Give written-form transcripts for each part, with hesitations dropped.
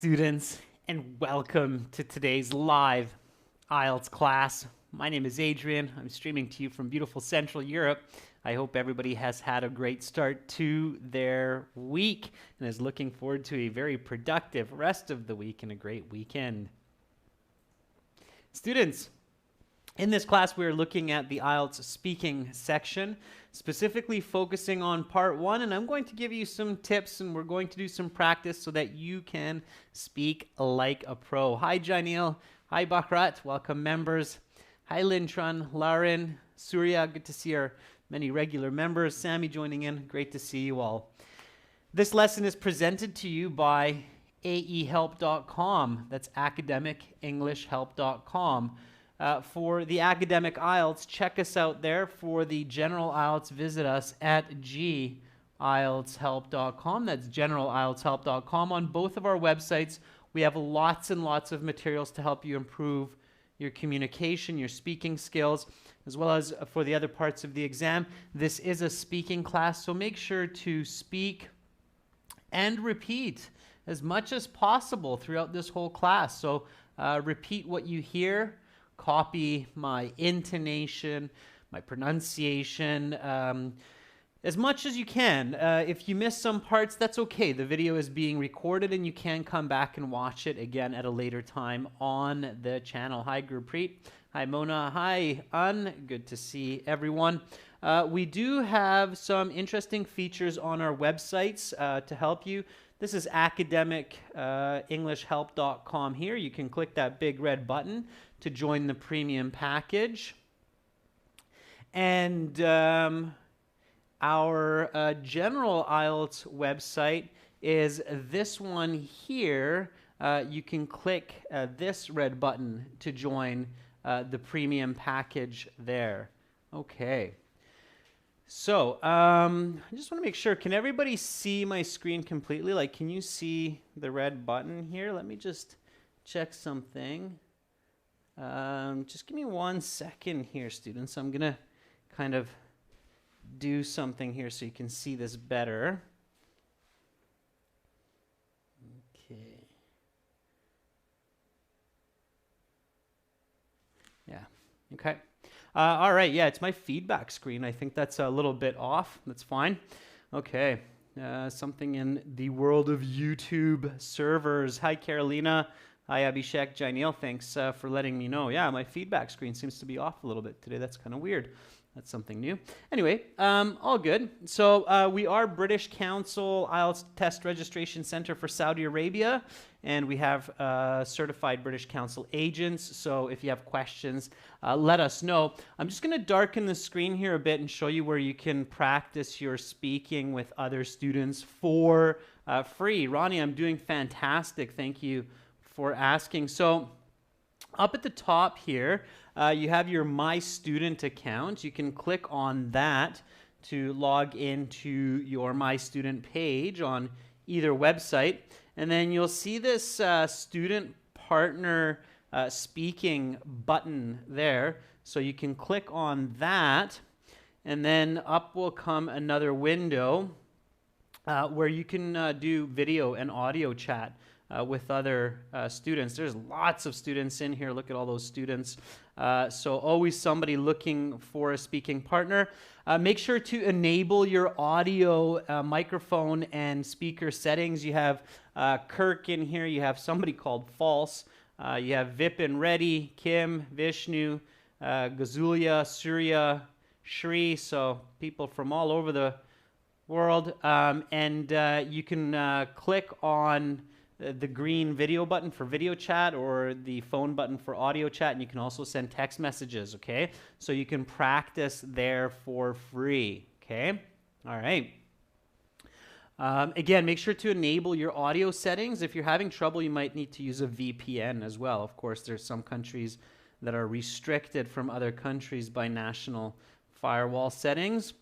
Students, and welcome to today's live IELTS class. My name is Adrian. I'm streaming to you from beautiful Central Europe. I hope everybody has had a great start to their week and is looking forward to a very productive rest of the week and a great weekend. Students, in this class, we are looking at the IELTS speaking section, specifically focusing on part 1, and I'm going to give you some tips and we're going to do some practice so that you can speak like a pro. Hi, Janil. Hi, Bakrat. Welcome, members. Hi, Lintran, Lauren, Surya. Good to see our many regular members. Sammy joining in. Great to see you all. This lesson is presented to you by aehelp.com. That's academicenglishhelp.com. For the academic IELTS, check us out there. For the general IELTS, visit us at gieltshelp.com. That's generalieltshelp.com. On both of our websites, we have lots and lots of materials to help you improve your communication, your speaking skills, as well as for the other parts of the exam. This is a speaking class, so make sure to speak and repeat as much as possible throughout this whole class. So repeat what you hear. Copy my intonation, my pronunciation, as much as you can. If you miss some parts, that's okay. The video is being recorded and you can come back and watch it again at a later time on the channel. Hi, Gurpreet. Hi, Mona. Hi, good to see everyone. We do have some interesting features on our websites to help you. This is academicenglishhelp.com here. You can click that big red button to join the premium package. And our general IELTS website is this one here. You can click this red button to join the premium package there. Okay. So, I just want to make sure, can everybody see my screen completely? Like, can you see the red button here? Let me just check something. Just give me 1 second here, students. I'm going to kind of do something here so you can see this better. Okay. Yeah. Okay. All right. Yeah, it's my feedback screen. I think that's a little bit off. That's fine. Okay. Something in the world of YouTube servers. Hi, Carolina. Hi, Abhishek, Janil, thanks for letting me know. Yeah, my feedback screen seems to be off a little bit today. That's kind of weird. That's something new. Anyway, all good. So we are British Council IELTS Test Registration Center for Saudi Arabia, and we have certified British Council agents. So if you have questions, let us know. I'm just going to darken the screen here a bit and show you where you can practice your speaking with other students for free. Ronnie, I'm doing fantastic. Thank you for asking. So up at the top here, you have your My Student account. You can click on that to log into your My Student page on either website. And then you'll see this Student Partner Speaking button there. So you can click on that, and then up will come another window where you can do video and audio chat with other students. There's lots of students in here. Look at all those students. So always somebody looking for a speaking partner. Make sure to enable your audio microphone and speaker settings. You have Kirk in here. You have somebody called False. You have Vipin Reddy, Kim, Vishnu, Gazulia, Surya, Shri. So people from all over the world. And you can click on the green video button for video chat or the phone button for audio chat, and you can also send text messages, okay? So you can practice there for free, okay? All right. Again, make sure to enable your audio settings. If you're having trouble, you might need to use a VPN as well. Of course, there's some countries that are restricted from other countries by national firewall settings.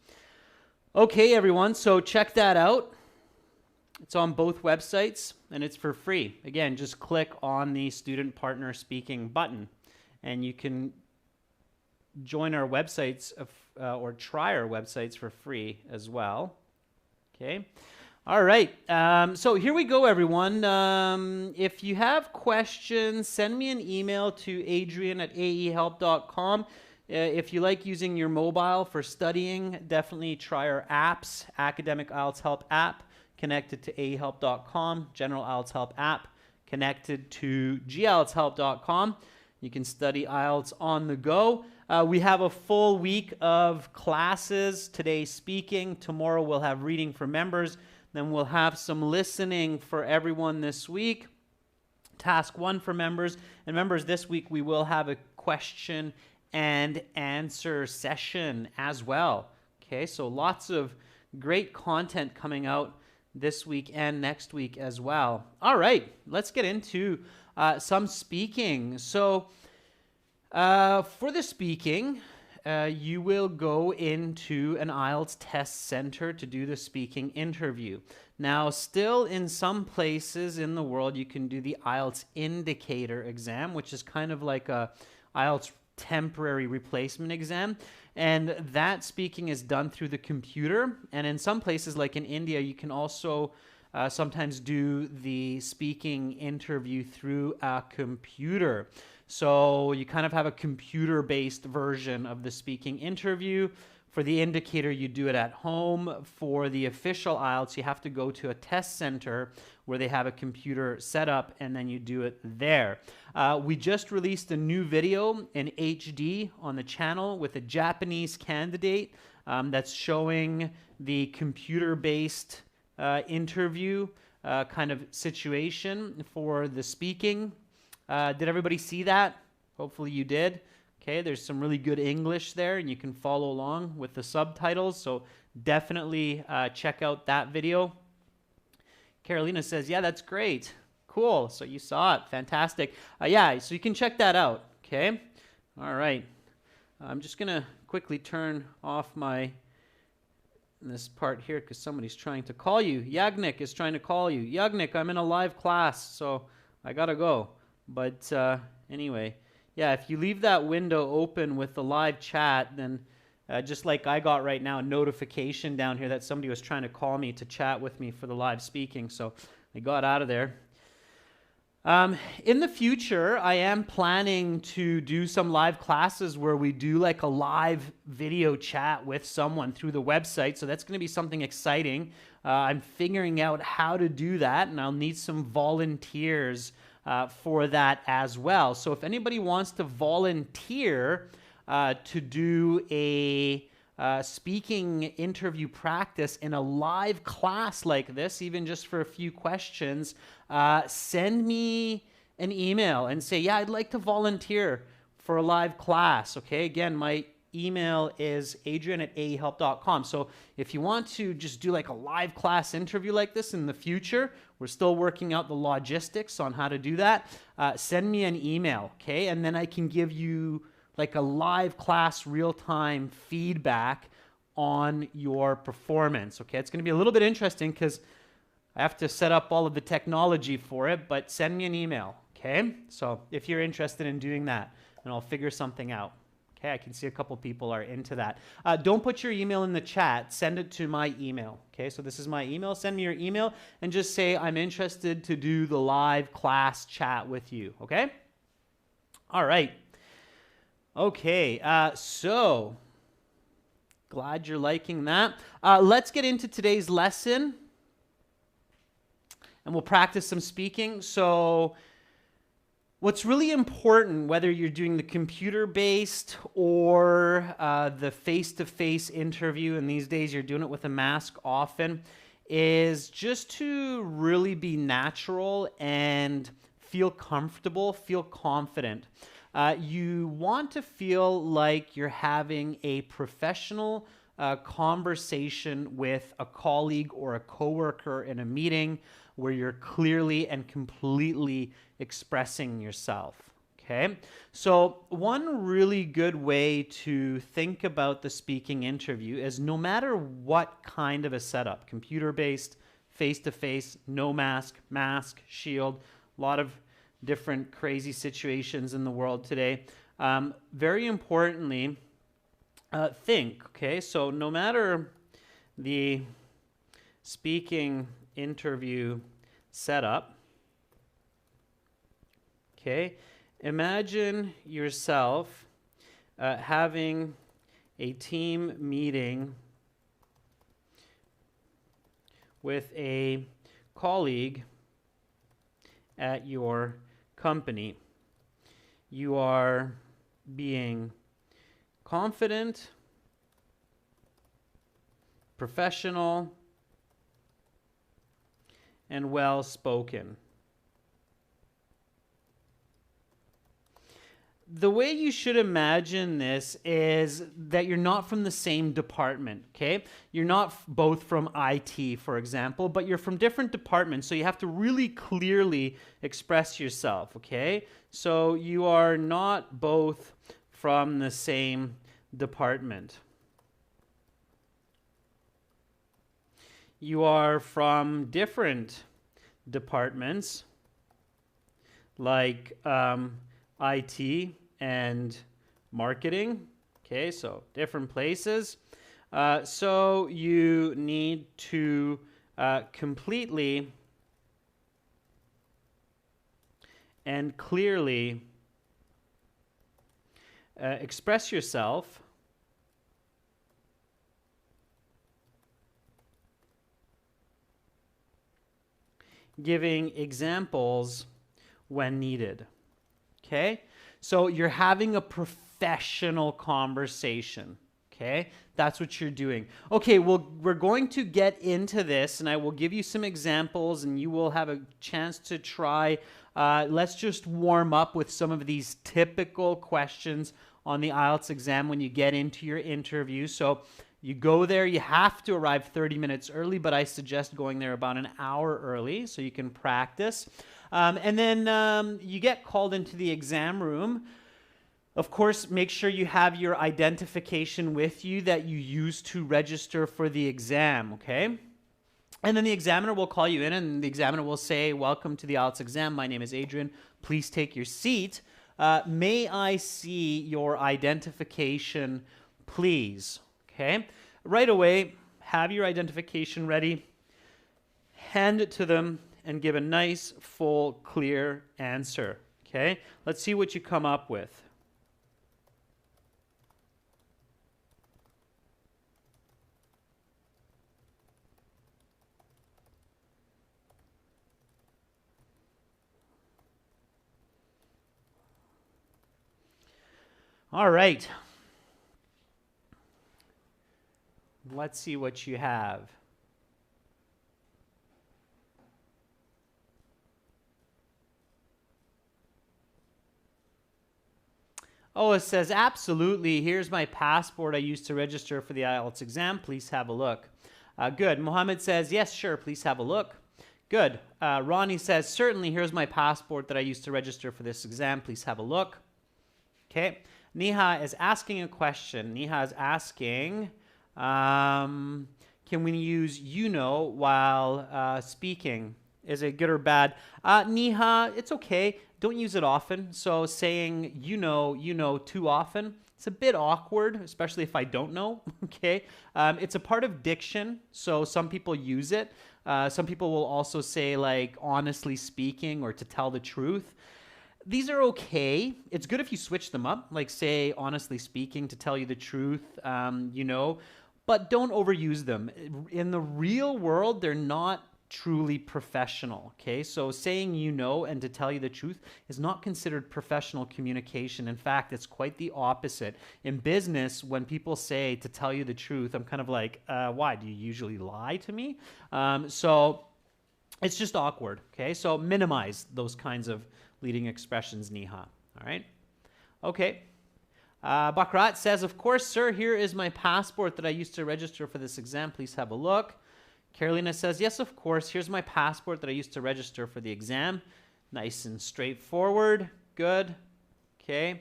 Okay, everyone, so check that out. It's on both websites, and it's for free. Again, just click on the Student Partner Speaking button, and you can join our websites or try our websites for free as well. Okay. All right, so here we go, everyone. If you have questions, send me an email to adrian@aehelp.com. If you like using your mobile for studying, definitely try our apps. Academic IELTS Help app connected to aehelp.com, General IELTS Help app connected to gieltshelp.com. You can study IELTS on the go. We have a full week of classes. Today speaking, tomorrow we'll have reading for members. Then we'll have some listening for everyone this week. Task 1 for members. And members, this week we will have a question and answer session as well. Okay, so lots of great content coming out this week and next week as well. All right, let's get into some speaking. So for the speaking, you will go into an IELTS test center to do the speaking interview. Now, still in some places in the world, you can do the IELTS indicator exam, which is kind of like a IELTS temporary replacement exam. And that speaking is done through the computer. And in some places, like in India, you can also sometimes do the speaking interview through a computer. So you kind of have a computer-based version of the speaking interview. For the indicator, you do it at home. For the official IELTS, you have to go to a test center where they have a computer set up, and then you do it there. We just released a new video in HD on the channel with a Japanese candidate that's showing the computer-based interview kind of situation for the speaking. Did everybody see that? Hopefully you did. Okay, there's some really good English there, and you can follow along with the subtitles, so definitely check out that video. Carolina says, yeah, that's great. Cool, so you saw it. Fantastic. Yeah, so you can check that out, okay? All right. I'm just going to quickly turn off this part here because somebody's trying to call you. Yagnik is trying to call you. Yagnik, I'm in a live class, so I got to go. But anyway, yeah, if you leave that window open with the live chat, then just like I got right now, a notification down here that somebody was trying to call me to chat with me for the live speaking, so I got out of there. In the future, I am planning to do some live classes where we do like a live video chat with someone through the website, so that's going to be something exciting. I'm figuring out how to do that, and I'll need some volunteers for that as well. So if anybody wants to volunteer to do a speaking interview practice in a live class like this, even just for a few questions, send me an email and say, yeah, I'd like to volunteer for a live class. Okay, again, my email is adrian@aehelp.com. So if you want to just do like a live class interview like this in the future, we're still working out the logistics on how to do that. Send me an email, okay? And then I can give you like a live class real-time feedback on your performance, okay? It's going to be a little bit interesting because I have to set up all of the technology for it, but send me an email, okay? So if you're interested in doing that, then I'll figure something out. Okay, I can see a couple people are into that. Don't put your email in the chat. Send it to my email. Okay, so this is my email. Send me your email and just say, I'm interested to do the live class chat with you. Okay? All right. Okay, so glad you're liking that. Let's get into today's lesson, and we'll practice some speaking. So what's really important, whether you're doing the computer-based or the face-to-face interview, and these days you're doing it with a mask often, is just to really be natural and feel comfortable, feel confident. You want to feel like you're having a professional conversation with a colleague or a coworker in a meeting where you're clearly and completely expressing yourself, okay? So one really good way to think about the speaking interview is no matter what kind of a setup, computer-based, face-to-face, no mask, mask, shield, a lot of different crazy situations in the world today. Very importantly, think, okay? So no matter the speaking interview setup. Okay, imagine yourself having a team meeting with a colleague at your company. You are being confident, professional, and well-spoken. The way you should imagine this is that you're not from the same department, okay? You're not both from IT, for example, but you're from different departments, so you have to really clearly express yourself, okay? So you are not both from the same department. You are from different departments, like IT and marketing. Okay, so different places. So you need to completely and clearly express yourself giving examples when needed. Okay? So you're having a professional conversation. Okay? That's what you're doing. Okay, well, we're going to get into this, and I will give you some examples, and you will have a chance to try. Let's just warm up with some of these typical questions on the IELTS exam when you get into your interview. So you go there, you have to arrive 30 minutes early, but I suggest going there about an hour early so you can practice. And then you get called into the exam room. Of course, make sure you have your identification with you that you use to register for the exam, okay? And then the examiner will call you in, and the examiner will say, "Welcome to the IELTS exam. My name is Adrian. Please take your seat. May I see your identification, please?" Okay? Right away, have your identification ready. Hand it to them and give a nice, full, clear answer. Okay? Let's see what you come up with. All right. Let's see what you have. Oh, it says, absolutely. Here's my passport I used to register for the IELTS exam. Please have a look. Good. Mohammed says, yes, sure. Please have a look. Good. Ronnie says, certainly. Here's my passport that I used to register for this exam. Please have a look. Okay. Neha is asking a question. Neha is asking, can we use you know while speaking? Is it good or bad? Neha, it's okay. Don't use it often. So saying you know too often, it's a bit awkward, especially if I don't know, okay? It's a part of diction, so some people use it. Some people will also say like honestly speaking or to tell the truth. These are okay. It's good if you switch them up, like say honestly speaking to tell you the truth, but don't overuse them. In the real world, they're not truly professional, okay? So saying you know and to tell you the truth is not considered professional communication. In fact, it's quite the opposite. In business, when people say to tell you the truth, I'm kind of like, why? Do you usually lie to me? So it's just awkward, okay? So minimize those kinds of leading expressions, Neha, all right? Okay. Bakrat says, of course, sir, here is my passport that I used to register for this exam. Please have a look. Carolina says, yes, of course. Here's my passport that I used to register for the exam. Nice and straightforward. Good. Okay.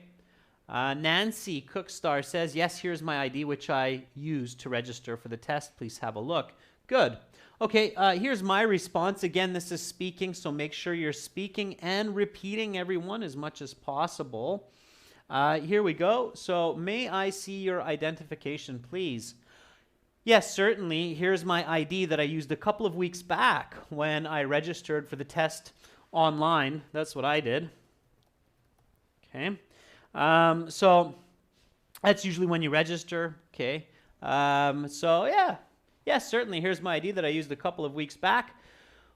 Nancy Cookstar says, yes, here's my ID, which I used to register for the test. Please have a look. Good. Okay, here's my response. Again, this is speaking, so make sure you're speaking and repeating everyone as much as possible. Here we go. So, may I see your identification, please? Yes, certainly. Here's my ID that I used a couple of weeks back when I registered for the test online. That's what I did. Okay. So that's usually when you register. Okay. So yeah. Yes, certainly. Here's my ID that I used a couple of weeks back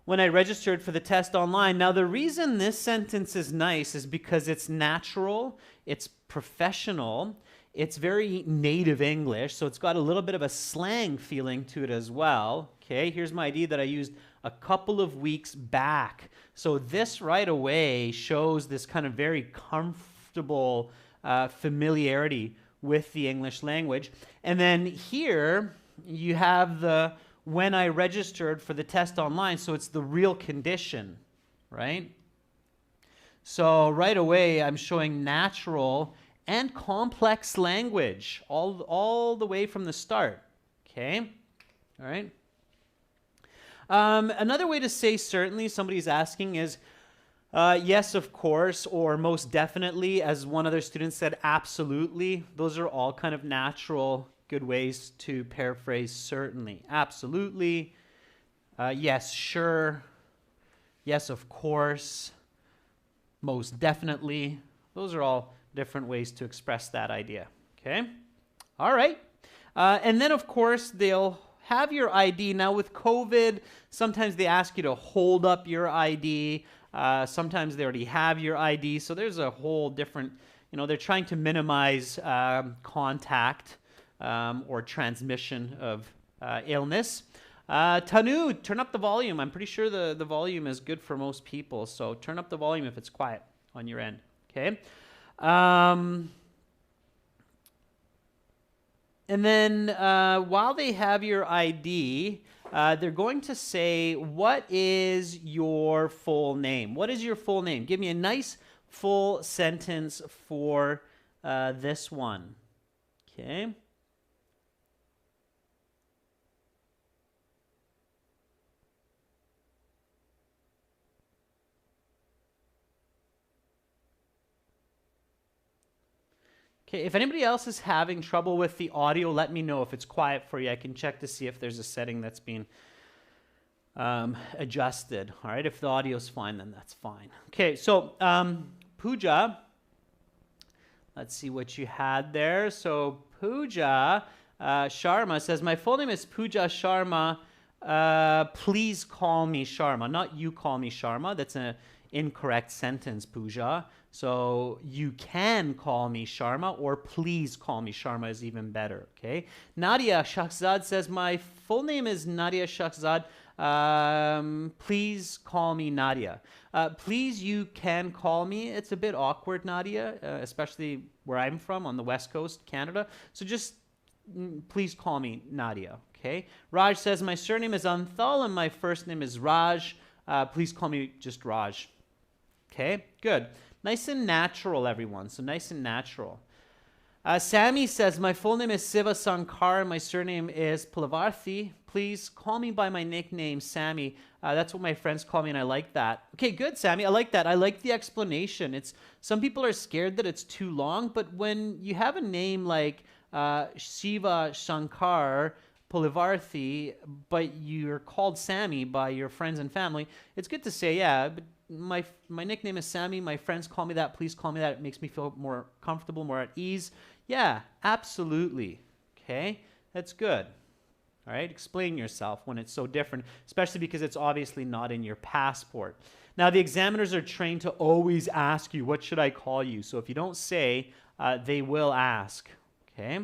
when I registered for the test online. Now, the reason this sentence is nice is because it's natural, it's professional, it's very native English, so it's got a little bit of a slang feeling to it as well. Okay, here's my ID that I used a couple of weeks back. So this right away shows this kind of very comfortable familiarity with the English language. And then here you have the when I registered for the test online, so it's the real condition, right? So right away I'm showing natural and complex language all the way from the start. Okay, all right. Another way to say certainly, somebody's asking, is yes, of course, or most definitely, as one other student said, absolutely. Those are all kind of natural, good ways to paraphrase certainly. Absolutely, yes, sure, yes, of course, most definitely. Those are all different ways to express that idea. Okay? All right. And then, of course, they'll have your ID. Now, with COVID, sometimes they ask you to hold up your ID. Sometimes they already have your ID. So there's a whole different, they're trying to minimize contact or transmission of illness. Tanu, turn up the volume. I'm pretty sure the volume is good for most people. So turn up the volume if it's quiet on your end. Okay? And then while they have your ID, they're going to say, what is your full name? What is your full name? Give me a nice full sentence for this one. Okay. Okay, if anybody else is having trouble with the audio, let me know. If it's quiet for you, I can check to see if there's a setting that's been adjusted. All right, if the audio's fine, then that's fine. Okay, so Pooja, let's see what you had there. So Pooja Sharma says, my full name is Pooja Sharma. Please call me Sharma. Not you call me Sharma. That's an incorrect sentence, Pooja. So you can call me Sharma, or please call me Sharma is even better, okay? Nadia Shakhzad says, my full name is Nadia Shakhzad. Please call me Nadia. Please, you can call me. It's a bit awkward, Nadia, especially where I'm from on the West Coast, Canada. So just please call me Nadia, okay? Raj says, my surname is Anthal and my first name is Raj. Please call me just Raj. Okay, good. Nice and natural, everyone. So nice and natural. Sammy says, my full name is Siva Sankar. My surname is Palavarthi. Please call me by my nickname, Sammy. That's what my friends call me, and I like that. Okay, good, Sammy. I like that. I like the explanation. Some people are scared that it's too long, but when you have a name like Shiva Shankar Palavarthi, but you're called Sammy by your friends and family, it's good to say, yeah, but my nickname is Sammy. My friends call me that. Please call me that. It makes me feel more comfortable, more at ease. Yeah, absolutely. Okay, that's good. All right, explain yourself when it's so different, especially because it's obviously not in your passport. Now, the examiners are trained to always ask you, what should I call you? So if you don't say, they will ask. Okay.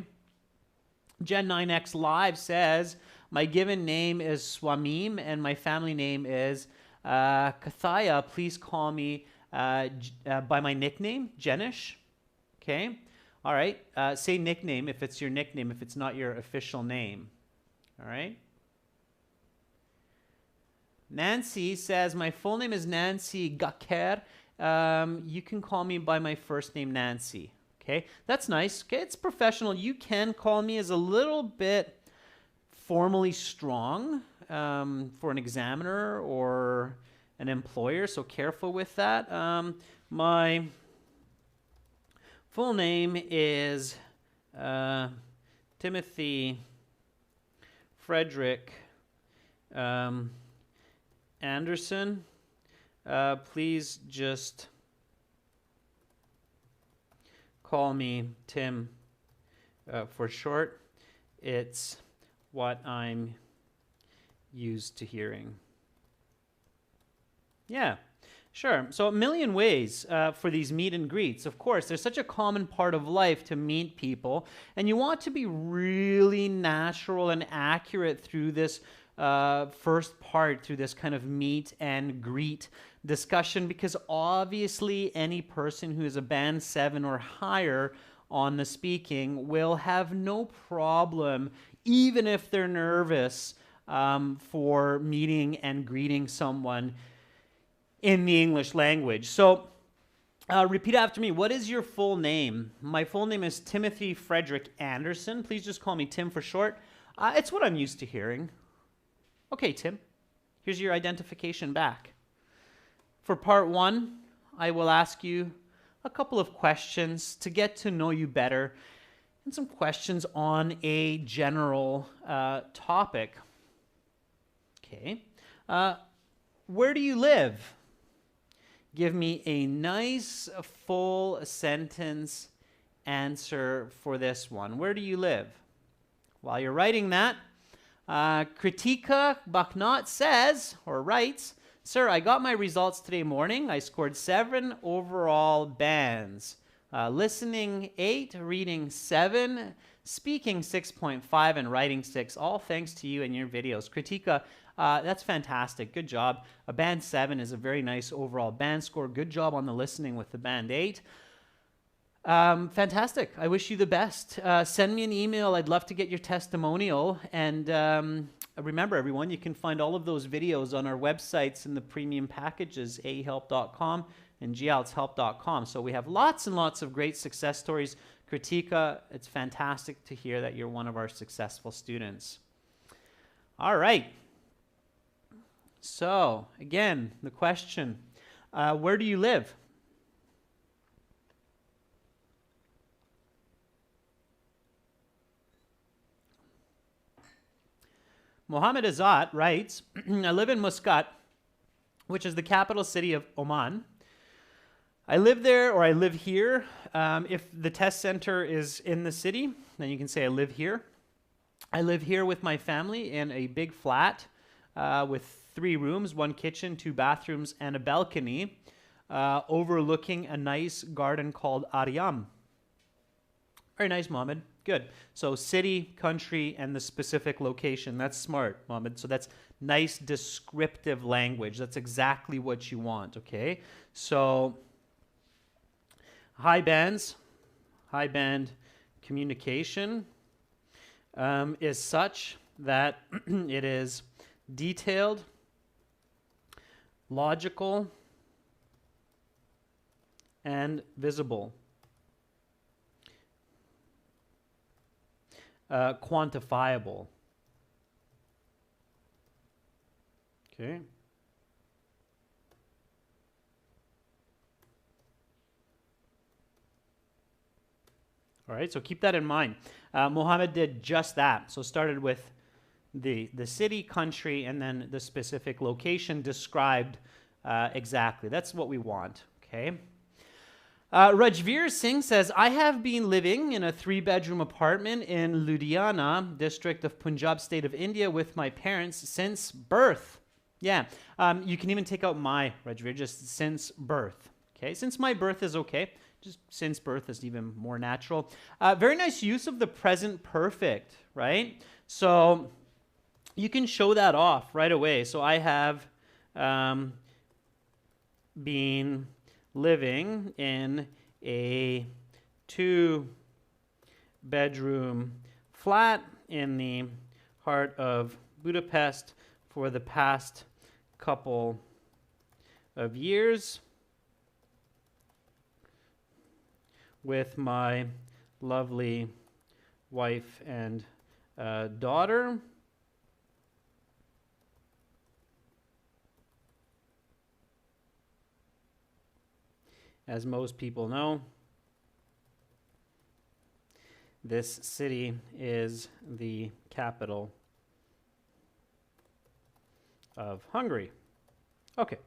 Gen 9X Live says, my given name is Swamim and my family name is Kathaya. Please call me by my nickname, Jenish. Okay. All right. Say nickname if it's your nickname, if it's not your official name. All right. Nancy says, my full name is Nancy Gaker. You can call me by my first name, Nancy. Okay. That's nice. Okay. It's professional. You can call me is a little bit formally strong for an examiner or an employer, so careful with that. My full name is Timothy Frederick Anderson. Please just call me Tim for short. It's what I'm used to hearing. Yeah, sure. So a million ways for these meet and greets. Of course, there's such a common part of life to meet people, and you want to be really natural and accurate through this first part, through this kind of meet and greet discussion, because obviously any person who is a band 7 or higher on the speaking will have no problem, even if they're nervous, for meeting and greeting someone in the English language. So repeat after me. What is your full name? My full name is Timothy Frederick Anderson. Please just call me Tim for short. It's what I'm used to hearing. Okay, Tim, here's your identification back. For part 1, I will ask you a couple of questions to get to know you better and some questions on a general topic. Okay. Where do you live? Give me a nice full sentence answer for this one. Where do you live? While you're writing that, Kritika Baknot says, or writes, Sir, I got my results today morning. I scored 7 overall bands. Listening 8, reading 7, speaking 6.5, and writing 6. All thanks to you and your videos. Kritika, that's fantastic. Good job. A band 7 is a very nice overall band score. Good job on the listening with the band 8. Fantastic. I wish you the best. Send me an email. I'd love to get your testimonial. And remember, everyone, you can find all of those videos on our websites in the premium packages, ahelp.com and gieltshelp.com. So we have lots and lots of great success stories. Kritika, it's fantastic to hear that you're one of our successful students. All right. So, again, the question, where do you live? Mohammed Azat writes, I live in Muscat, which is the capital city of Oman. I live there, or I live here. If the test center is in the city, then you can say I live here. I live here with my family in a big flat with 3 rooms, 1 kitchen, 2 bathrooms, and a balcony overlooking a nice garden called Aryam. Very nice, Mohammed. Good. So city, country, and the specific location. That's smart, Mohammed. So that's nice descriptive language. That's exactly what you want, okay? So high band communication is such that it is detailed, logical, and visible. Quantifiable. Okay. All right, so keep that in mind. Mohammed did just that. So started with the city, country, and then the specific location described exactly. That's what we want, okay? Rajveer Singh says, I have been living in a 3-bedroom apartment in Ludhiana, district of Punjab, state of India, with my parents since birth. Yeah, you can even take out my, Rajveer, just since birth. Okay, since my birth is okay. Just since birth is even more natural. Very nice use of the present perfect, right? So you can show that off right away. So I have been living in a 2-bedroom flat in the heart of Budapest for the past couple of years with my lovely wife and daughter. As most people know, this city is the capital of Hungary. Okay.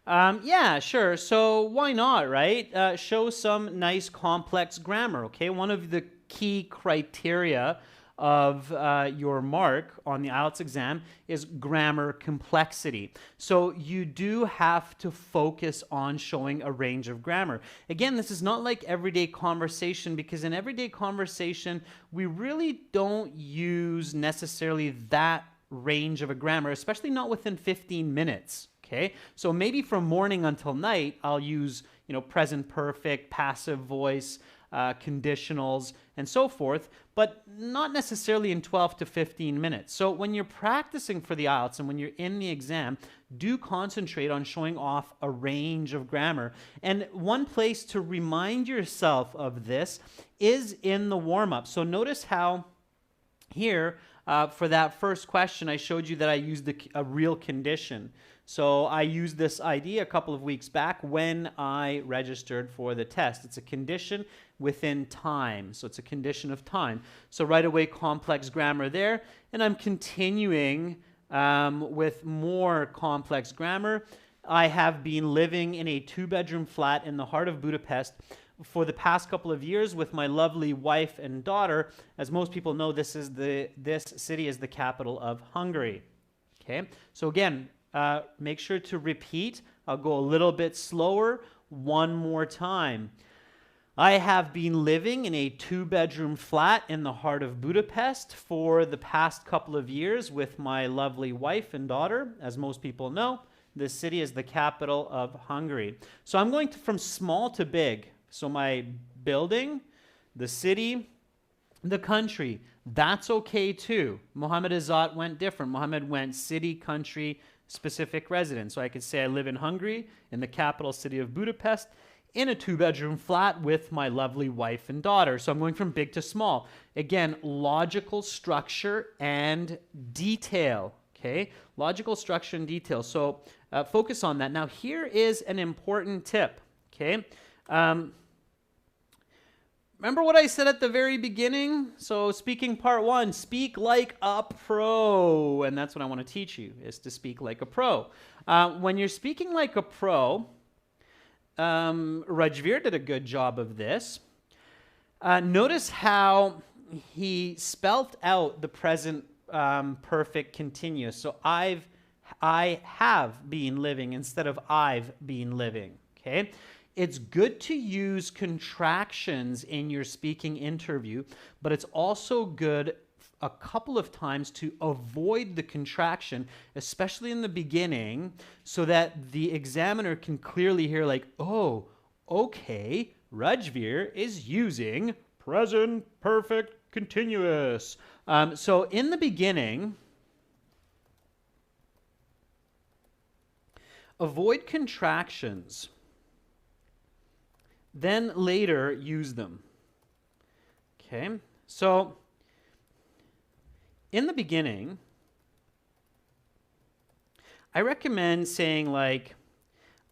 Yeah, sure. So why not, right? Show some nice complex grammar, okay? One of the key criteria of your mark on the IELTS exam is grammar complexity. So you do have to focus on showing a range of grammar. Again, this is not like everyday conversation, because in everyday conversation, we really don't use necessarily that range of a grammar, especially not within 15 minutes. Okay, so maybe from morning until night, I'll use, present perfect, passive voice, conditionals, and so forth, but not necessarily in 12 to 15 minutes. So when you're practicing for the IELTS and when you're in the exam, do concentrate on showing off a range of grammar. And one place to remind yourself of this is in the warm-up. So notice how here, for that first question, I showed you that I used a real condition. So I used this idea a couple of weeks back when I registered for the test. It's a condition within time. So it's a condition of time. So right away, complex grammar there. And I'm continuing with more complex grammar. I have been living in a 2-bedroom flat in the heart of Budapest for the past couple of years with my lovely wife and daughter. As most people know, this city is the capital of Hungary. Okay, so again, make sure to repeat. I'll go a little bit slower one more time. I have been living in a 2-bedroom flat in the heart of Budapest for the past couple of years with my lovely wife and daughter. As most people know, this city is the capital of Hungary. So I'm going from small to big. So my building, the city, the country, that's okay too. Mohammed Azat went different. Mohammed went city, country, specific residence. So I could say I live in Hungary, in the capital city of Budapest, in a 2-bedroom flat with my lovely wife and daughter. So I'm going from big to small. Again, logical structure and detail. Okay, logical structure and detail. So focus on that. Now here is an important tip. Okay. Remember what I said at the very beginning? So speaking part 1, speak like a pro. And that's what I want to teach you, is to speak like a pro. When you're speaking like a pro, Rajveer did a good job of this. Notice how he spelt out the present perfect continuous. So I have been living instead of I've been living. Okay. It's good to use contractions in your speaking interview, but it's also good a couple of times to avoid the contraction, especially in the beginning, so that the examiner can clearly hear like, oh, okay, Rajveer is using present perfect continuous. So in the beginning, avoid contractions. Then later, use them. Okay, so in the beginning, I recommend saying like,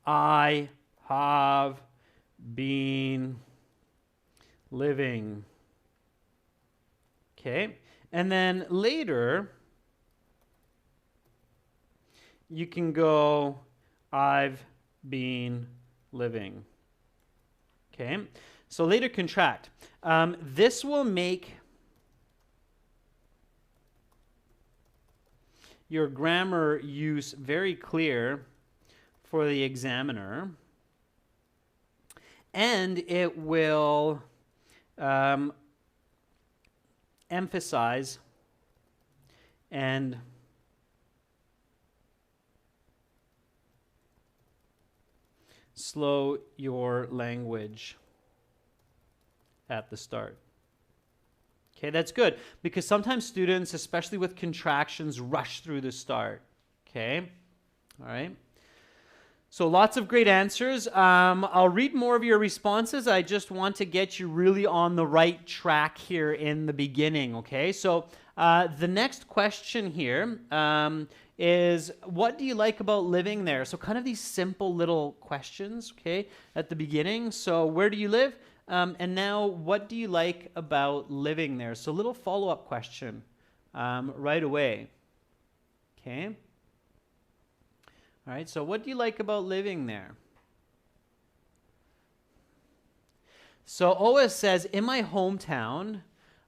I have been living. Okay, and then later, you can go, I've been living. Okay, so later contract. This will make your grammar use very clear for the examiner, and it will emphasize and slow your language at the start. Okay, that's good, because sometimes students, especially with contractions, rush through the start. Okay, all right. So lots of great answers. I'll read more of your responses. I just want to get you really on the right track here in the beginning. Okay, so the next question here is, what do you like about living there? So kind of these simple little questions, okay, at the beginning. So where do you live? And now, what do you like about living there? So little follow-up question right away, okay? All right, so what do you like about living there? So Ois says, in my hometown,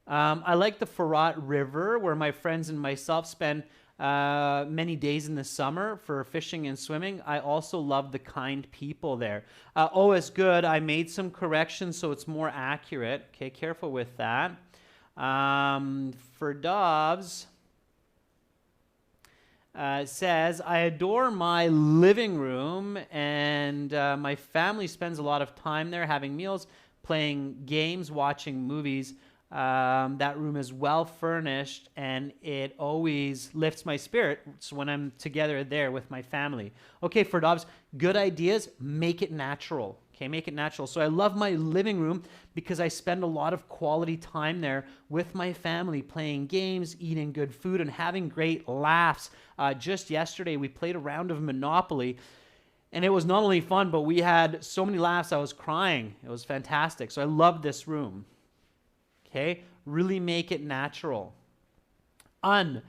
I like the Farrat River, where my friends and myself spend many days in the summer for fishing and swimming. I also love the kind people there. Ois, good. I made some corrections so it's more accurate. Okay, careful with that. For Dobbs, says, I adore my living room, and my family spends a lot of time there having meals, playing games, watching movies. That room is well furnished, and it always lifts my spirits when I'm together there with my family. Okay, for Dobbs, good ideas, make it natural. Okay, make it natural. So I love my living room because I spend a lot of quality time there with my family, playing games, eating good food, and having great laughs. Just yesterday, we played a round of Monopoly, and it was not only fun, but we had so many laughs, I was crying. It was fantastic. So I love this room. Okay, really make it natural. I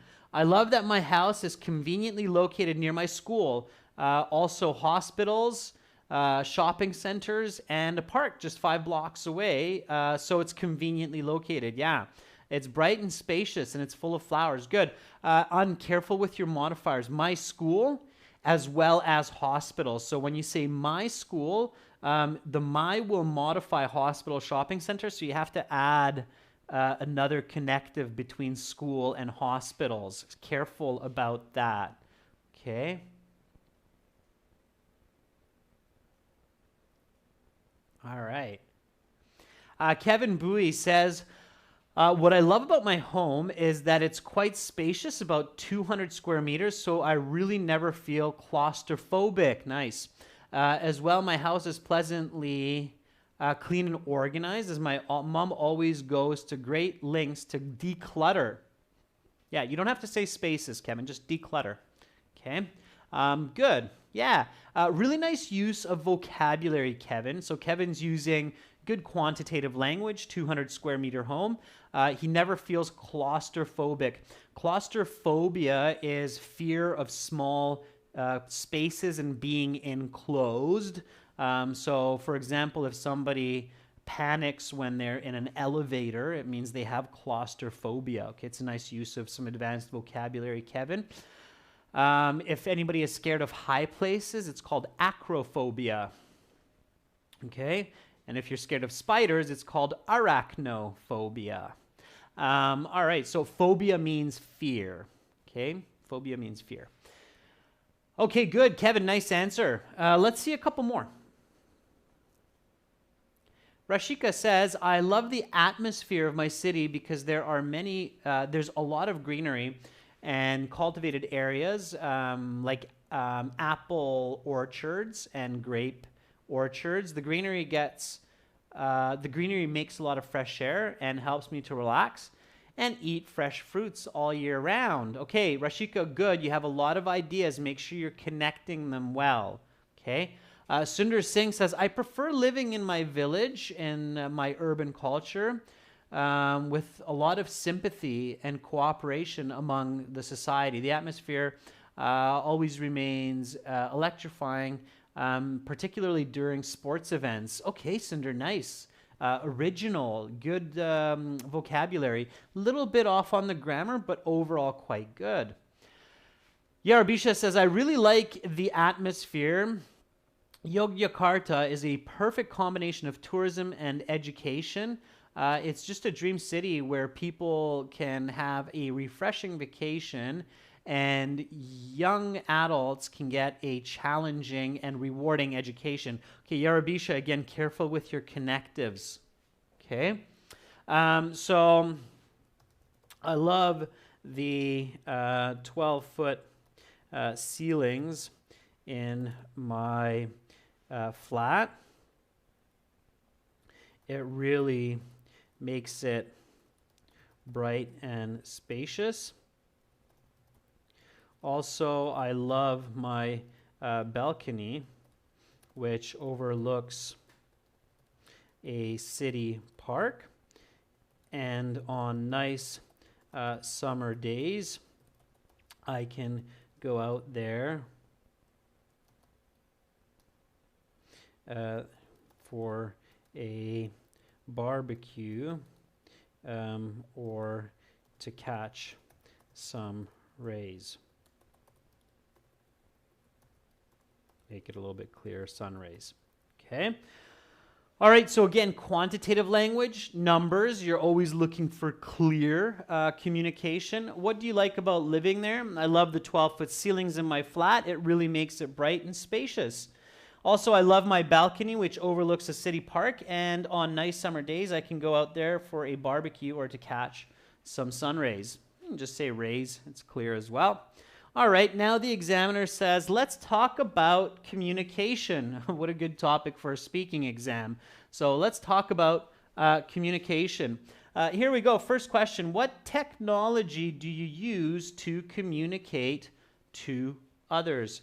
love that my house is conveniently located near my school. Also hospitals, shopping centers, and a park just 5 blocks away. So it's conveniently located. Yeah, it's bright and spacious, and it's full of flowers. Good. Careful with your modifiers. My school, as well as hospitals. So when you say my school, the my will modify hospital, shopping center, so you have to add another connective between school and hospitals. Careful about that. Okay. All right. Kevin Bowie says, what I love about my home is that it's quite spacious, about 200 square meters, so I really never feel claustrophobic. Nice. As well, my house is pleasantly clean and organized, as my mom always goes to great lengths to declutter. Yeah, you don't have to say spaces, Kevin, just declutter. Okay, good. Yeah, really nice use of vocabulary, Kevin. So Kevin's using good quantitative language, 200 square meter home. He never feels claustrophobic. Claustrophobia is fear of small spaces and being enclosed. So, for example, if somebody panics when they're in an elevator, it means they have claustrophobia. Okay, it's a nice use of some advanced vocabulary, Kevin. If anybody is scared of high places, it's called acrophobia. Okay, and if you're scared of spiders, it's called arachnophobia. All right, so phobia means fear. Okay, phobia means fear. Okay, good, Kevin, nice answer. Let's see a couple more. Rashika says, I love the atmosphere of my city because there's a lot of greenery and cultivated areas like apple orchards and grape orchards. The greenery makes a lot of fresh air and helps me to relax and eat fresh fruits all year round. Okay, Rashika, good. You have a lot of ideas. Make sure you're connecting them well. Okay. Sundar Singh says, I prefer living in my village in my urban culture with a lot of sympathy and cooperation among the society. The atmosphere always remains electrifying, particularly during sports events. Okay, Sundar, nice. Original, good vocabulary. Little bit off on the grammar, but overall quite good. Yarabisha says, I really like the atmosphere. Yogyakarta is a perfect combination of tourism and education. It's just a dream city where people can have a refreshing vacation and young adults can get a challenging and rewarding education. Okay, Yarabisha, again, careful with your connectives. Okay, so I love the 12-foot ceilings in my flat. It really makes it bright and spacious. Also, I love my balcony, which overlooks a city park. And on nice summer days, I can go out there for a barbecue or to catch some rays. Make it a little bit clearer, sun rays. Okay. All right, so again, quantitative language, numbers, you're always looking for clear communication. What do you like about living there? I love the 12-foot ceilings in my flat. It really makes it bright and spacious. Also, I love my balcony, which overlooks a city park, and on nice summer days, I can go out there for a barbecue or to catch some sun rays. You can just say rays, it's clear as well. All right, now the examiner says, let's talk about communication. What a good topic for a speaking exam. So let's talk about communication. Here we go. First question, what technology do you use to communicate to others?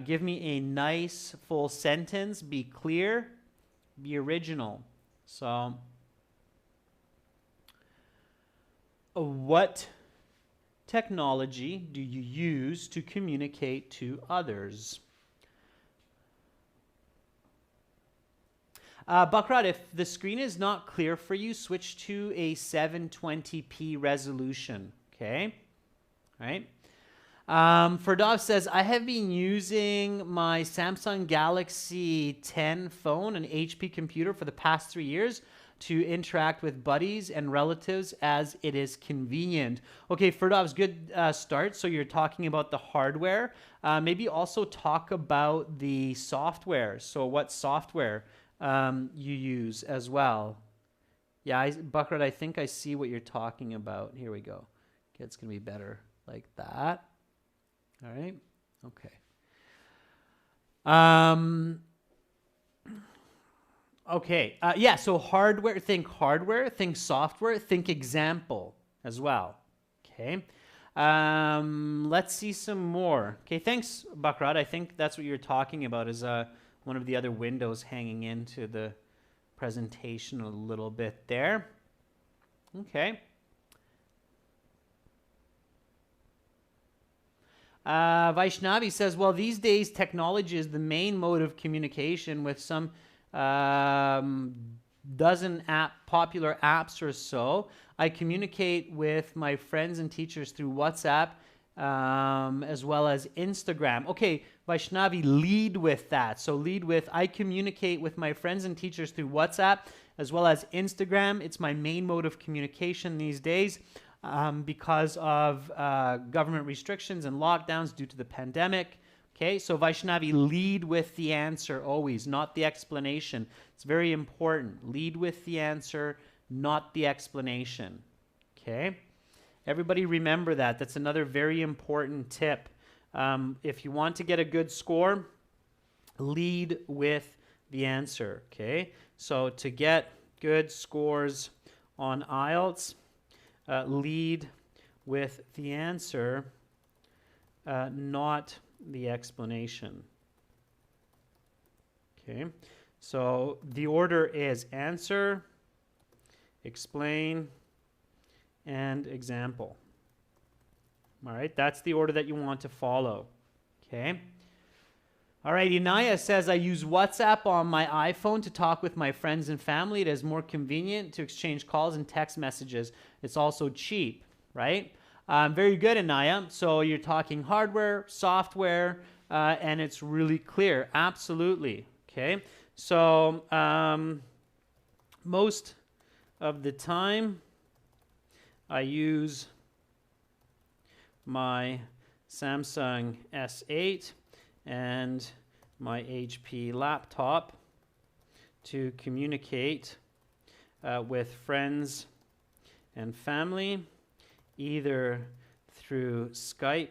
Give me a nice full sentence. Be clear, be original. So, what technology do you use to communicate to others? Bakrat, if the screen is not clear for you, switch to a 720p resolution. Okay? All right. Ferdov says, I have been using my Samsung Galaxy 10 phone, an HP computer, for the past 3 years to interact with buddies and relatives as it is convenient. Okay, Ferdov's good start. So you're talking about the hardware. Maybe also talk about the software. So what software you use as well. Yeah, Bakrat, I think I see what you're talking about. Here we go. Okay, it's going to be better like that. All right. Okay. Okay. Yeah. So hardware. Think software. Think example as well. Okay. Let's see some more. Okay. Thanks, Bakrat. I think that's what you're talking about. Is one of the other windows hanging into the presentation a little bit there. Okay. Vaishnavi says, well, these days technology is the main mode of communication with some dozen popular apps or so. I communicate with my friends and teachers through WhatsApp as well as Instagram. Okay, Vaishnavi, lead with that. So lead with, I communicate with my friends and teachers through WhatsApp as well as Instagram. It's my main mode of communication these days. Because of government restrictions and lockdowns due to the pandemic. Okay, so Vaishnavi, lead with the answer always, not the explanation. It's very important. Lead with the answer, not the explanation. Okay, everybody remember that. That's another very important tip. If you want to get a good score, lead with the answer. Okay, so to get good scores on IELTS, lead with the answer, not the explanation. Okay, so the order is answer, explain, and example. All right, that's the order that you want to follow. Okay. All right, Inaya says, I use WhatsApp on my iPhone to talk with my friends and family. It is more convenient to exchange calls and text messages. It's also cheap, right? Very good, Inaya. So you're talking hardware, software, and it's really clear. Absolutely. Okay. So most of the time, I use my Samsung S8 and my HP laptop to communicate with friends and family, either through Skype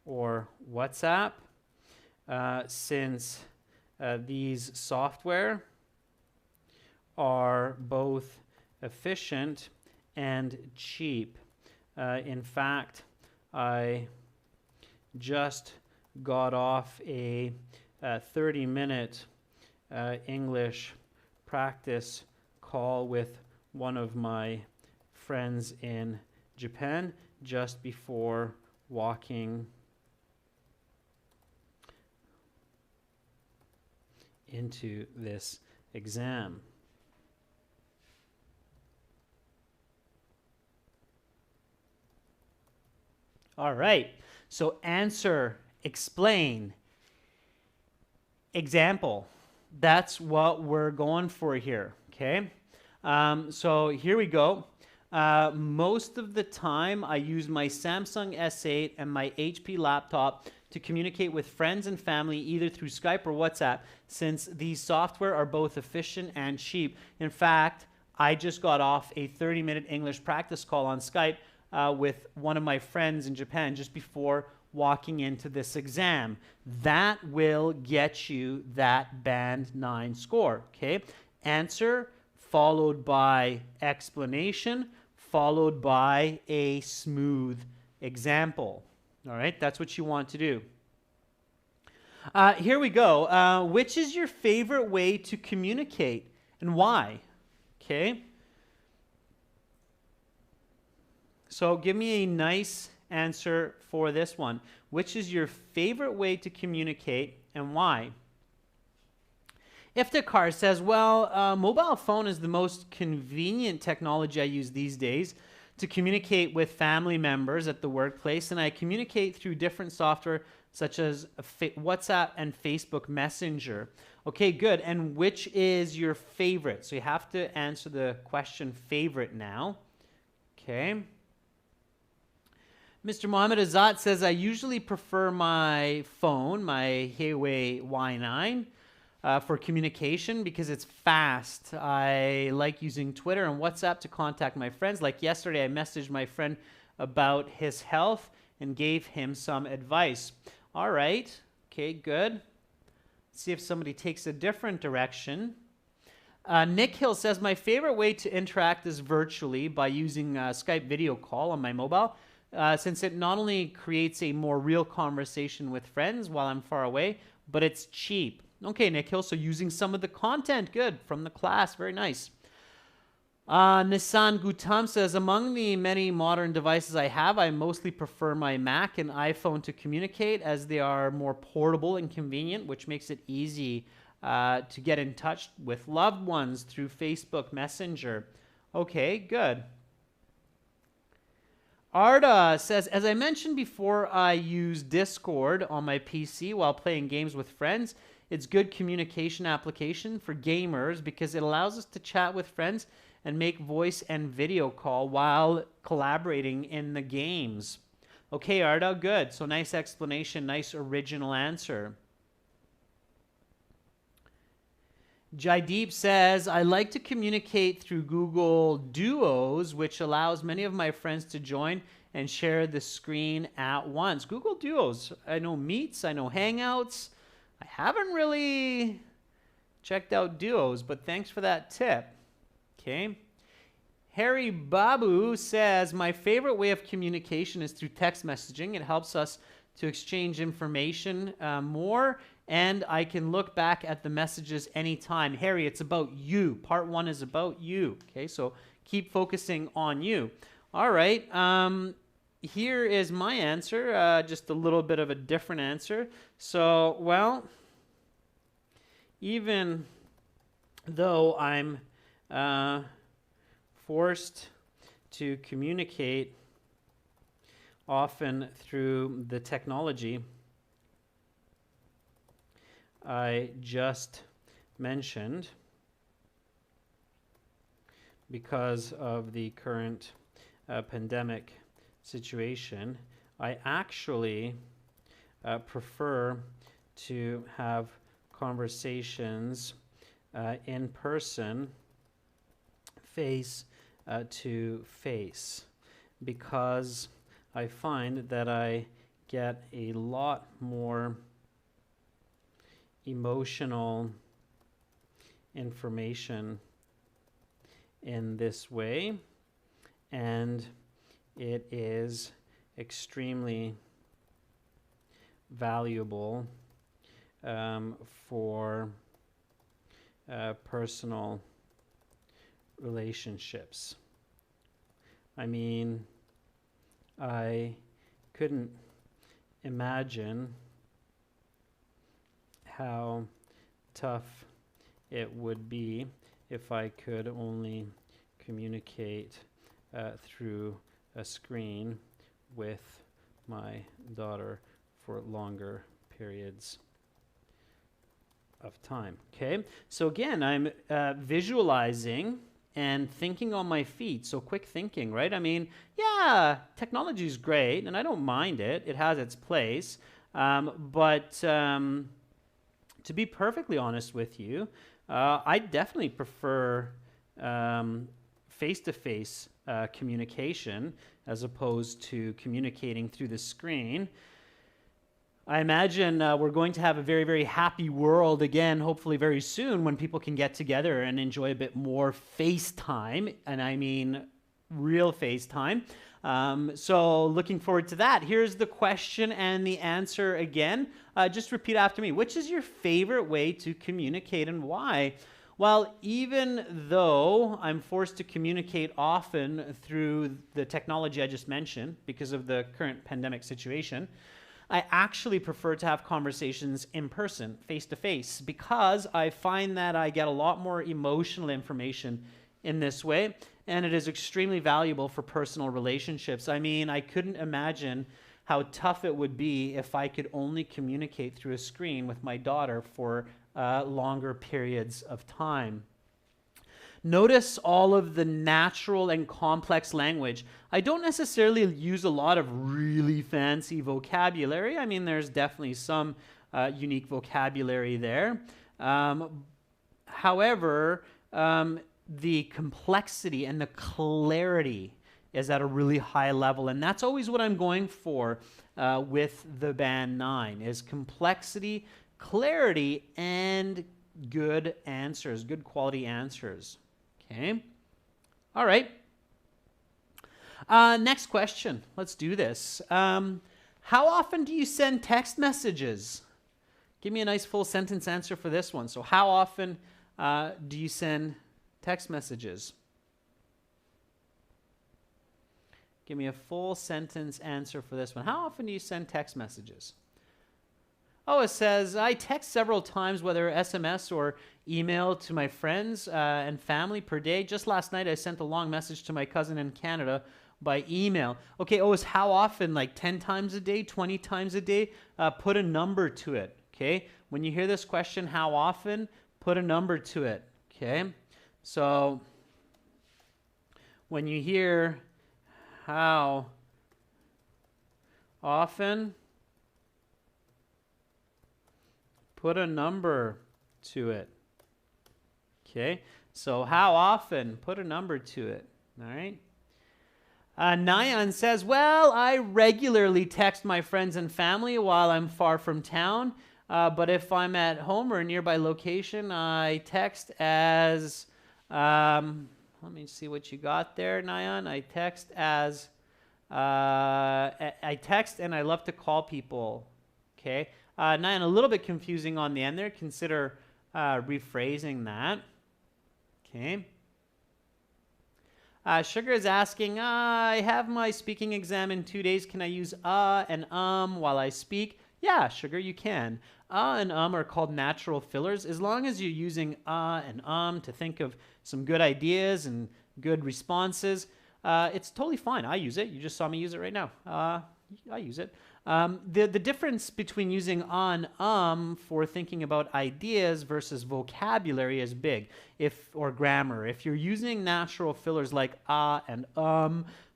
or WhatsApp, since these software are both efficient and cheap. In fact, I just got off a 30-minute English practice call with one of my friends in Japan just before walking into this exam. All right, so answer, explain, example. That's what we're going for here, okay? So here we go. Most of the time, I use my Samsung S8 and my HP laptop to communicate with friends and family either through Skype or WhatsApp, since these software are both efficient and cheap. In fact, I just got off a 30-minute English practice call on Skype with one of my friends in Japan just before walking into this exam. That will get you that band 9 score, okay? Answer followed by explanation, followed by a smooth example. All right, that's what you want to do. Here we go. Which is your favorite way to communicate and why? Okay. So give me a nice answer for this one. Which is your favorite way to communicate and why? Iftikhar says, well, mobile phone is the most convenient technology I use these days to communicate with family members at the workplace, and I communicate through different software such as WhatsApp and Facebook Messenger. Okay, good. And which is your favorite? So you have to answer the question favorite now. Okay. Mr. Mohammed Azad says, I usually prefer my phone, my Huawei Y9, for communication because it's fast. I like using Twitter and WhatsApp to contact my friends. Like yesterday, I messaged my friend about his health and gave him some advice. All right. Okay, good. Let's see if somebody takes a different direction. Nick Hill says, my favorite way to interact is virtually by using Skype video call on my mobile. Since it not only creates a more real conversation with friends while I'm far away, but it's cheap. Okay, Nick Hill, so using some of the content, good, from the class, very nice. Nissan Gutam says, among the many modern devices I have, I mostly prefer my Mac and iPhone to communicate as they are more portable and convenient, which makes it easy to get in touch with loved ones through Facebook Messenger. Okay, good. Arda says, as I mentioned before, I use Discord on my PC while playing games with friends. It's good communication application for gamers because it allows us to chat with friends and make voice and video call while collaborating in the games. Okay, Arda, good. So nice explanation, nice original answer. Jaideep says, I like to communicate through Google Duos, which allows many of my friends to join and share the screen at once. Google Duos. I know Meets, I know Hangouts. I haven't really checked out Duos, but thanks for that tip. Okay. Harry Babu says, my favorite way of communication is through text messaging. It helps us to exchange information more, and I can look back at the messages anytime. Harry, it's about you. Part 1 is about you. Okay, so keep focusing on you. All right, here is my answer, just a little bit of a different answer. So, well, even though I'm forced to communicate often through the technology I just mentioned, because of the current pandemic situation, I actually prefer to have conversations in person, face to face, because I find that I get a lot more emotional information in this way, and it is extremely valuable for personal relationships. I mean, I couldn't imagine how tough it would be if I could only communicate through a screen with my daughter for longer periods of time. Okay, so again, I'm visualizing and thinking on my feet. So quick thinking, right? I mean, yeah, technology is great, and I don't mind it. It has its place. But to be perfectly honest with you, I definitely prefer face-to-face communication as opposed to communicating through the screen. I imagine we're going to have a very, very happy world again, hopefully very soon, when people can get together and enjoy a bit more FaceTime, and I mean real FaceTime. So looking forward to that. Here's the question and the answer again. Just repeat after me. Which is your favorite way to communicate and why? Well, even though I'm forced to communicate often through the technology I just mentioned because of the current pandemic situation, I actually prefer to have conversations in person, face to face, because I find that I get a lot more emotional information in this way, and it is extremely valuable for personal relationships. I mean, I couldn't imagine how tough it would be if I could only communicate through a screen with my daughter for longer periods of time. Notice all of the natural and complex language. I don't necessarily use a lot of really fancy vocabulary. I mean, there's definitely some unique vocabulary there. However, the complexity and the clarity is at a really high level, and that's always what I'm going for with the Band 9, is complexity, clarity, and good answers, good quality answers. Okay. All right. Next question. Let's do this. How often do you send text messages? Give me a nice full sentence answer for this one. So how often do you send text messages? Give me a full sentence answer for this one. How often do you send text messages? Oh, it says, I text several times, whether SMS or email, to my friends and family per day. Just last night, I sent a long message to my cousin in Canada by email. Okay, it's how often? Like 10 times a day, 20 times a day? Put a number to it, okay? When you hear this question, how often? Put a number to it, okay? So when you hear how often, put a number to it. Okay, so how often? Put a number to it. All right. Nyan says, well, I regularly text my friends and family while I'm far from town. But if I'm at home or a nearby location, I text as, let me see what you got there, Nyan. I text as, I text and I love to call people. Okay. Nyan, a little bit confusing on the end there. Consider rephrasing that. Okay. Sugar is asking, I have my speaking exam in 2 days. Can I use and while I speak? Yeah, Sugar, you can. And are called natural fillers. As long as you're using and to think of some good ideas and good responses, it's totally fine. I use it. You just saw me use it right now. I use it. The difference between using for thinking about ideas versus vocabulary is big, or grammar. If you're using natural fillers like and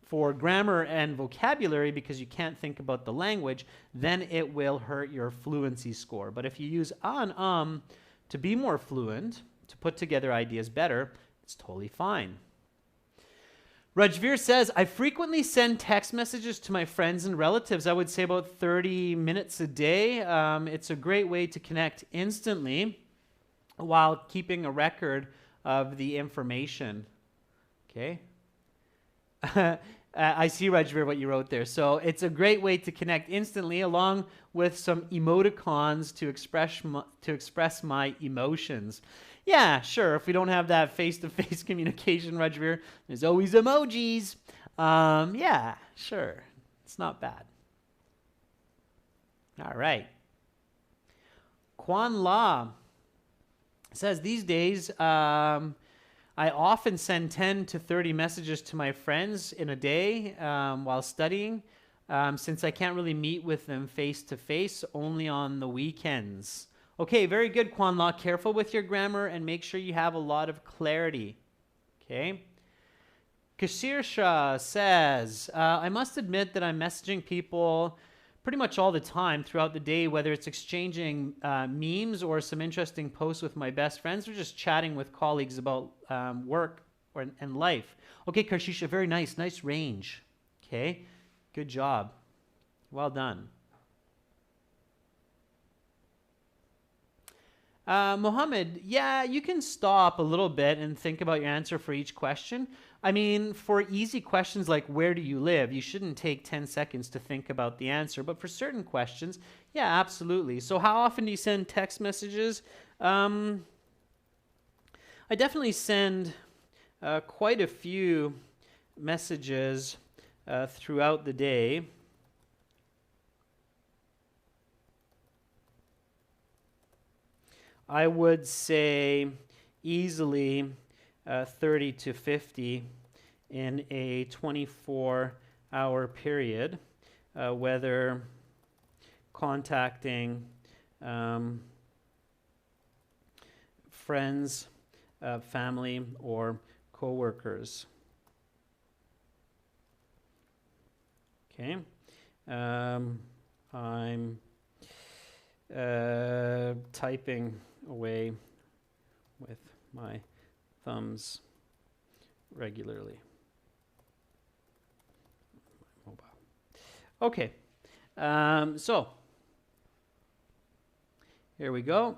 for grammar and vocabulary because you can't think about the language, then it will hurt your fluency score. But if you use and to be more fluent, to put together ideas better, it's totally fine. Rajveer says, I frequently send text messages to my friends and relatives. I would say about 30 minutes a day. It's a great way to connect instantly while keeping a record of the information. Okay. I see, Rajveer, what you wrote there. So it's a great way to connect instantly along with some emoticons to express my emotions. Yeah, sure. If we don't have that face-to-face communication, Rajveer, there's always emojis. Yeah, sure. It's not bad. All right. Kwan La. It says, these days, I often send 10 to 30 messages to my friends in a day while studying, since I can't really meet with them face to face, only on the weekends. Okay, very good, Kwan La. Careful with your grammar and make sure you have a lot of clarity. Okay. Kashirsha says, I must admit that I'm messaging people pretty much all the time throughout the day, whether it's exchanging memes or some interesting posts with my best friends or just chatting with colleagues about work and life. Okay, Kashirsha, very nice. Nice range. Okay, good job. Well done. Mohammed, yeah, you can stop a little bit and think about your answer for each question. I mean, for easy questions like where do you live, you shouldn't take 10 seconds to think about the answer. But for certain questions, yeah, absolutely. So how often do you send text messages? I definitely send quite a few messages throughout the day. I would say easily 30 to 50 in a 24-hour period, whether contacting friends, family, or coworkers. Okay. I'm typing away with my thumbs regularly. Mobile. Okay, so here we go.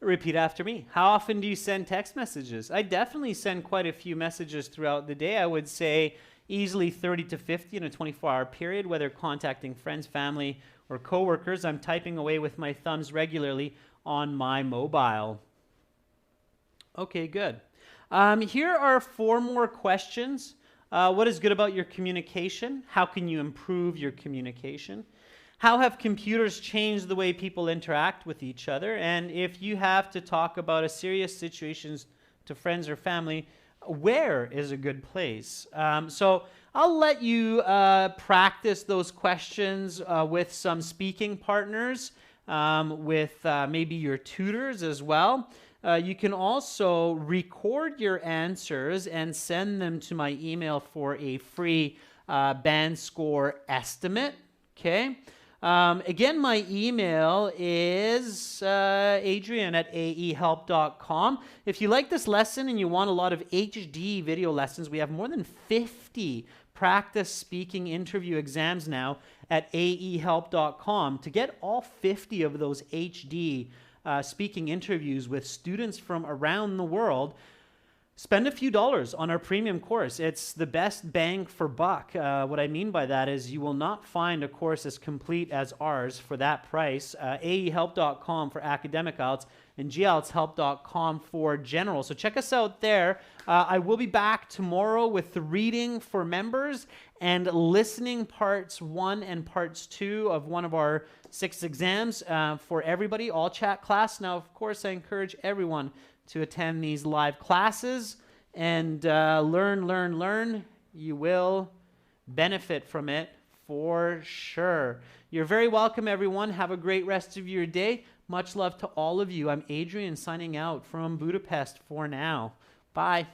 Repeat after me. How often do you send text messages? I definitely send quite a few messages throughout the day. I would say easily 30 to 50 in a 24-hour period, whether contacting friends, family, or coworkers. I'm typing away with my thumbs regularly on my mobile. Okay, good. Here are 4 more questions. What is good about your communication? How can you improve your communication? How have computers changed the way people interact with each other? And if you have to talk about a serious situation to friends or family, where is a good place? So I'll let you practice those questions with some speaking partners, with maybe your tutors as well. You can also record your answers and send them to my email for a free band score estimate. Okay. Again, my email is adrian@aehelp.com. If you like this lesson and you want a lot of HD video lessons, we have more than 50 practice speaking interview exams now at aehelp.com. To get all 50 of those HD speaking interviews with students from around the world, spend a few dollars on our premium course. It's the best bang for buck. What I mean by that is you will not find a course as complete as ours for that price. aehelp.com for academic IELTS and gieltshelp.com for general. So check us out there. I will be back tomorrow with the reading for members and listening parts 1 and parts 2 of one of our 6 exams for everybody, all chat class. Now, of course, I encourage everyone to attend these live classes and learn. You will benefit from it for sure. You're very welcome, everyone. Have a great rest of your day. Much love to all of you. I'm Adrian signing out from Budapest for now. Bye.